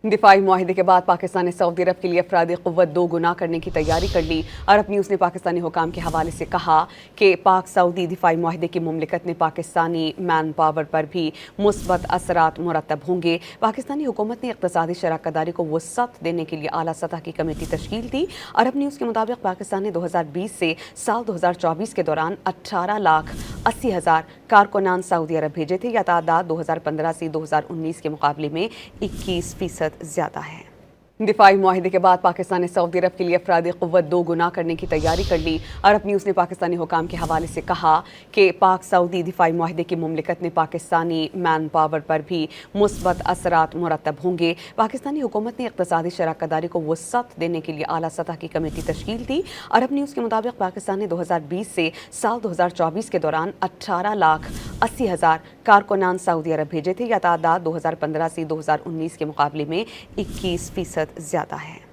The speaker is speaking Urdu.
دفاعی معاہدے کے بعد پاکستان نے سعودی عرب کے لیے افرادی قوت 2 گنا کرنے کی تیاری کر لی۔ عرب نیوز نے پاکستانی حکام کے حوالے سے کہا کہ پاک سعودی دفاعی معاہدے کی مملکت نے پاکستانی مین پاور پر بھی مثبت اثرات مرتب ہوں گے۔ پاکستانی حکومت نے اقتصادی شراکت داری کو وسعت دینے کے لیے اعلیٰ سطح کی کمیٹی تشکیل دی۔ عرب نیوز کے مطابق پاکستان نے 2020 سے سال 2024 کے دوران 18,80,000 کارکنان سعودی عرب بھیجے تھے۔ یہ تعداد 2015 سے 2019 کے مقابلے میں 21% زیادہ ہے۔ دفاعی معاہدے کے بعد پاکستان نے سعودی عرب کے لیے افرادی قوت 2 گنا کرنے کی تیاری کر لی۔ عرب نیوز نے پاکستانی حکام کے حوالے سے کہا کہ پاک سعودی دفاعی معاہدے کی مملکت نے پاکستانی مین پاور پر بھی مثبت اثرات مرتب ہوں گے۔ پاکستانی حکومت نے اقتصادی شراکت داری کو وسعت دینے کے لیے اعلیٰ سطح کی کمیٹی تشکیل دی۔ عرب نیوز کے مطابق پاکستان نے 2020 سے سال 2024 کے دوران 18,80,000 کارکنان سعودی عرب بھیجے تھے۔ یہ تعداد 2015 سے 2019 کے مقابلے میں 21% زیادہ ہے۔